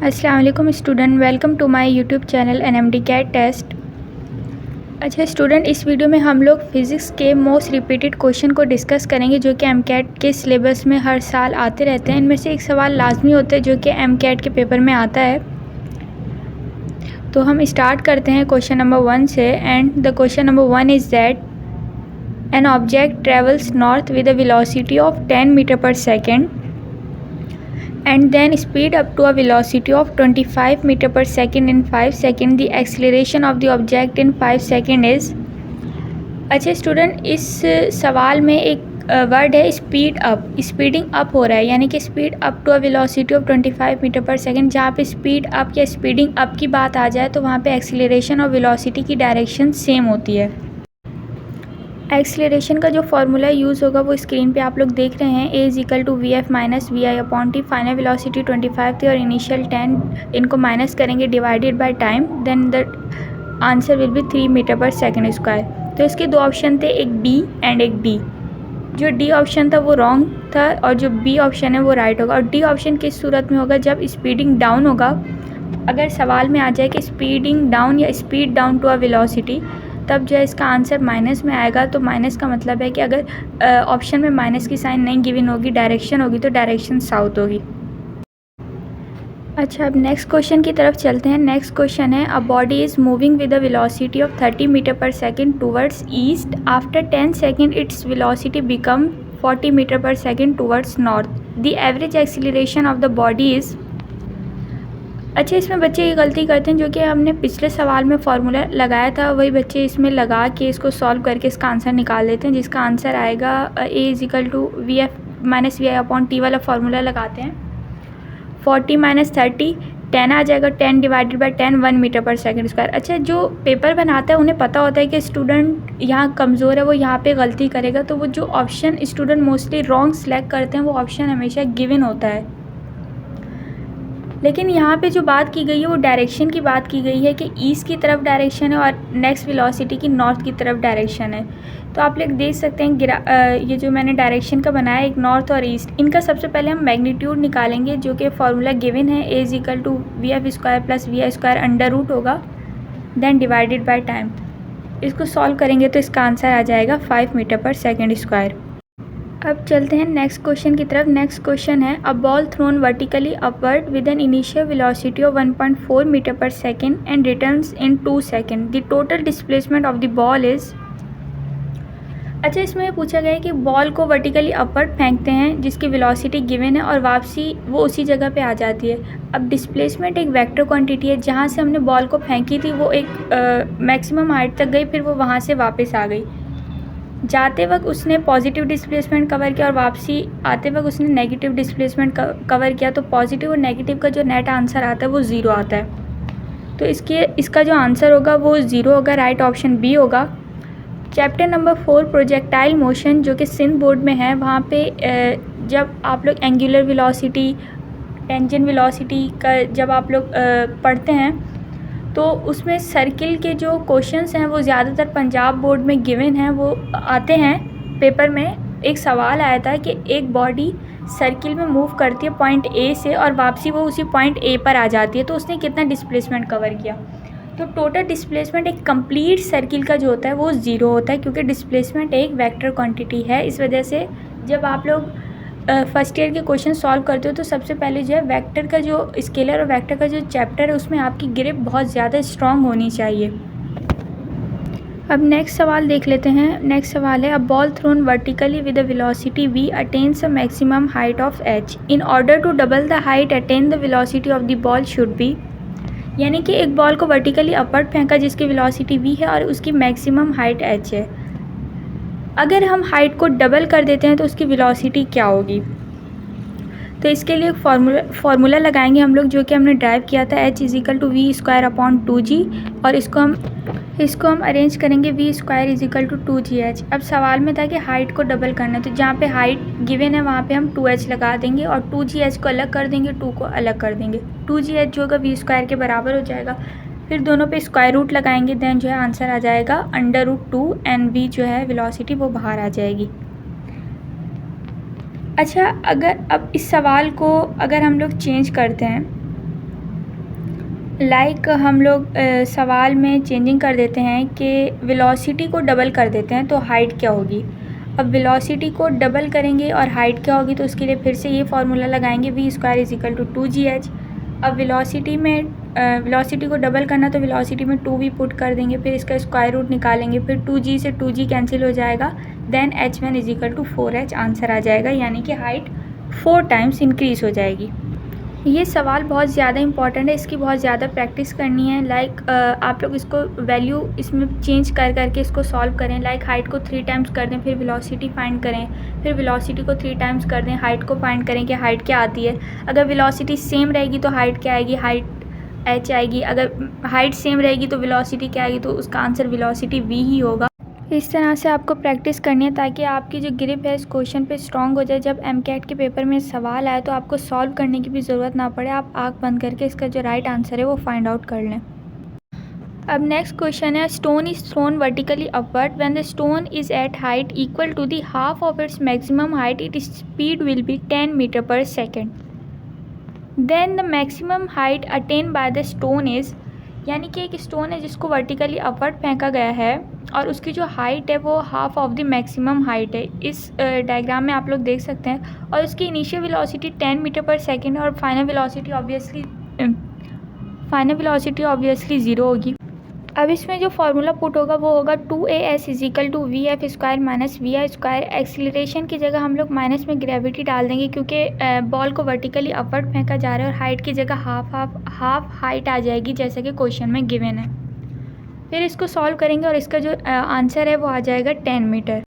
अस्सलाम वालेकुम student, welcome to my YouTube channel NMDCAT test. अच्छा स्टूडेंट, इस वीडियो में हम लोग फिज़िक्स के मोस्ट रिपीटेड क्वेश्चन को डिस्कस करेंगे जो कि एमकैट के सिलेबस में हर साल आते रहते हैं। इनमें से एक सवाल लाजमी होता है जो कि एमकैट के पेपर में आता है। तो हम स्टार्ट करते हैं क्वेश्चन नंबर 1 से। And the question number 1 is that an object travels north with a velocity of 10 metre per second and then speed up to a velocity of 25 meter per second in 5 seconds. The acceleration of the object in 5 seconds is। अच्छा student, इस सवाल में एक word है speed up. Speeding up हो रहा है, यानी कि speed up to a velocity of 25 metre per second. जहाँ पे स्पीड अप या स्पीडिंग अप की बात आ जाए तो वहाँ पे एक्सीलरेशन और वेलोसिटी की डायरेक्शन सेम होती है। एक्सीलरेशन का जो फार्मूला यूज़ होगा वो स्क्रीन पे आप लोग देख रहे हैं। A is equal to v f minus v i upon t. Final velocity 25 थी और इनिशियल 10, इनको माइनस करेंगे divided by time, then the answer will be 3 metre per second square. तो इसके दो ऑप्शन थे, एक बी एंड एक डी। जो डी ऑप्शन था वो रॉन्ग था और जो बी ऑप्शन है वो राइट होगा। और डी ऑप्शन किस सूरत में होगा, जब स्पीडिंग डाउन होगा। अगर सवाल में आ जाए कि स्पीडिंग डाउन या speed down to a velocity, तब जो है इसका आंसर माइनस में आएगा। तो माइनस का मतलब है कि अगर ऑप्शन में माइनस की साइन नहीं गिवन होगी, डायरेक्शन होगी, तो डायरेक्शन साउथ होगी। अच्छा, अब नेक्स्ट क्वेश्चन की तरफ चलते हैं। नेक्स्ट क्वेश्चन है, a body is moving with a velocity of 30 metre per second towards east. After 10 second its velocity become 40 metre per second towards north. The average acceleration of the body is. अच्छा, इसमें बच्चे ये गलती करते हैं जो कि हमने पिछले सवाल में फार्मूला लगाया था, वही बच्चे इसमें लगा के इसको सॉल्व करके इसका आंसर निकाल लेते हैं, जिसका आंसर आएगा a is equal to v f minus v i upon t वाला फार्मूला लगाते हैं। 40 माइनस 30, 10 आ जाएगा। 10 divided by 10, 1 metre per second square. अच्छा, जो पेपर बनाता है उन्हें पता होता है कि स्टूडेंट यहाँ कमज़ोर है, वो यहाँ पे गलती करेगा, तो वो जो option student mostly wrong select करते हैं वो ऑप्शन हमेशा गिवन होता है। लेकिन यहाँ पे जो बात की गई है वो डायरेक्शन की बात की गई है कि ईस्ट की तरफ डायरेक्शन है और नेक्स्ट वेलोसिटी की नॉर्थ की तरफ डायरेक्शन है। तो आप लोग देख सकते हैं ये जो मैंने डायरेक्शन का बनाया, एक नॉर्थ और ईस्ट, इनका सबसे पहले हम मैग्नीट्यूड निकालेंगे जो कि फार्मूला गिवन है। A is equal to v f square plus v i square under root होगा, देन डिवाइडेड बाय टाइम। इसको सॉल्व करेंगे तो इसका आंसर आ जाएगा 5 मीटर पर सेकेंड स्क्वायर। अब चलते हैं नेक्स्ट क्वेश्चन की तरफ। नेक्स्ट क्वेश्चन है, a ball thrown vertically upward with an initial velocity of 1.4 metre per second and returns in 2 second. The total displacement of the ball is. अच्छा, इसमें पूछा गया है कि बॉल को वर्टिकली अपवर्ड फेंकते हैं जिसकी वेलोसिटी गिवन है और वापसी वो उसी जगह पे आ जाती है। अब डिस्प्लेसमेंट एक वेक्टर क्वांटिटी है, जहाँ से हमने बॉल को फेंकी थी वो एक मैक्सिमम हाइट तक गई, फिर वो वहाँ से वापस आ गई। जाते वक्त उसने पॉजिटिव डिस्प्लेसमेंट कवर किया और वापसी आते वक्त उसने नेगेटिव डिस्प्लेसमेंट कवर किया। तो पॉजिटिव और नेगेटिव का जो नेट आंसर आता है वो ज़ीरो आता है। तो इसका जो आंसर होगा वो ज़ीरो होगा, राइट ऑप्शन बी होगा। चैप्टर नंबर 4 प्रोजेक्टाइल मोशन जो कि सिंध बोर्ड में है, वहाँ पे जब आप लोग एंगुलर वेलोसिटी, टेंजेंट वेलोसिटी का जब आप लोग पढ़ते हैं तो उसमें सर्किल के जो क्वेश्चंस हैं वो ज़्यादातर पंजाब बोर्ड में गिवन हैं, वो आते हैं पेपर में। एक सवाल आया था कि एक बॉडी सर्किल में मूव करती है पॉइंट ए से और वापसी वो उसी पॉइंट ए पर आ जाती है, तो उसने कितना डिस्प्लेसमेंट कवर किया। तो टोटल डिस्प्लेसमेंट एक कंप्लीट सर्किल का जो होता है वो ज़ीरो होता है, क्योंकि डिस्प्लेसमेंट एक वेक्टर क्वांटिटी है। इस वजह से जब आप लोग फर्स्ट ईयर के क्वेश्चन सॉल्व करते हो तो सबसे पहले जो है वेक्टर का जो स्केलर और वेक्टर का जो चैप्टर है उसमें आपकी ग्रिप बहुत ज़्यादा स्ट्रॉन्ग होनी चाहिए। अब नेक्स्ट सवाल देख लेते हैं। नेक्स्ट सवाल है, a ball thrown vertically with a velocity v attains a maximum height of h। In order to double the height attain the velocity of the ball should be. यानी कि एक बॉल को वर्टिकली अपवर्ड फेंका जिसकी velocity v है और उसकी maximum height h है। अगर हम हाइट को डबल कर देते हैं तो उसकी वेलोसिटी क्या होगी। तो इसके लिए फार्मूला लगाएंगे हम लोग जो कि हमने ड्राइव किया था, h is equal to v square upon 2g। और इसको हम अरेंज करेंगे, v square is equal to 2gh। अब सवाल में था कि हाइट को डबल करना है, तो जहाँ पे हाइट गिवन है वहाँ पे हम 2h लगा देंगे और 2gh को अलग कर देंगे, 2 को अलग कर देंगे। 2gh जो होगा वी स्क्वायर के बराबर हो जाएगा। फिर दोनों पे स्क्वायर रूट लगाएंगे, देन जो है आंसर आ जाएगा अंडर रूट 2 एंड वी जो है वेलोसिटी वो बाहर आ जाएगी। अच्छा, अगर अब इस सवाल को अगर हम लोग चेंज करते हैं हम लोग सवाल में चेंजिंग कर देते हैं कि वेलोसिटी को डबल कर देते हैं तो हाइट क्या होगी। अब वेलोसिटी को डबल करेंगे और हाइट क्या होगी, तो उसके लिए फिर से ये फार्मूला लगाएंगे v² = 2gh। अब वेलोसिटी को डबल करना तो वेलोसिटी में 2v पुट कर देंगे, फिर इसका स्क्वायर रूट निकालेंगे, फिर 2g से 2g कैंसिल हो जाएगा, देन h1 = 4h आंसर आ जाएगा, यानी कि हाइट 4 टाइम्स इंक्रीज़ हो जाएगी। ये सवाल बहुत ज़्यादा इंपॉर्टेंट है, इसकी बहुत ज़्यादा प्रैक्टिस करनी है। आप लोग इसको वैल्यू इसमें चेंज कर करके इसको सॉल्व करें। हाइट को 3 टाइम्स कर दें, फिर वेलोसिटी फाइंड करें, फिर वेलोसिटी को 3 टाइम्स कर दें, हाइट को फाइंड करें कि हाइट क्या आती है। अगर वेलोसिटी सेम रहेगी तो हाइट क्या आएगी, हाइट h आएगी। अगर हाइट सेम रहेगी तो वेलोसिटी क्या आएगी, तो उसका आंसर वेलोसिटी v ही होगा। इस तरह से आपको प्रैक्टिस करनी है ताकि आपकी जो ग्रिप है इस क्वेश्चन पे स्ट्रांग हो जाए। जब MCAT के पेपर में सवाल आए तो आपको सॉल्व करने की भी ज़रूरत ना पड़े, आप आँख बंद करके इसका जो राइट आंसर है वो फाइंड आउट कर लें। अब नेक्स्ट क्वेश्चन है, stone is thrown vertically upward when the stone is at height equal to the half of its maximum height, it speed will be 10 metre per second. Then the maximum height attain by the stone is, यानी कि एक stone है जिसको vertically upward फेंका गया है और उसकी जो हाइट है वो half of the maximum height है। इस डायग्राम में आप लोग देख सकते हैं, और उसकी initial velocity 10 metre per second और फाइनल वेलोसिटी ऑब्वियसली 0 होगी। अब इसमें जो फार्मूला पुट होगा वो होगा 2as = vf² - vi²। एक्सीलरेशन की जगह हम लोग माइनस में ग्रेविटी डाल देंगे क्योंकि बॉल को वर्टिकली अपवर्ड फेंका जा रहा है, और हाइट की जगह हाफ हाइट आ जाएगी जैसा कि क्वेश्चन में गिवन है। फिर इसको सॉल्व करेंगे और इसका जो आंसर है वो आ जाएगा 10 मीटर।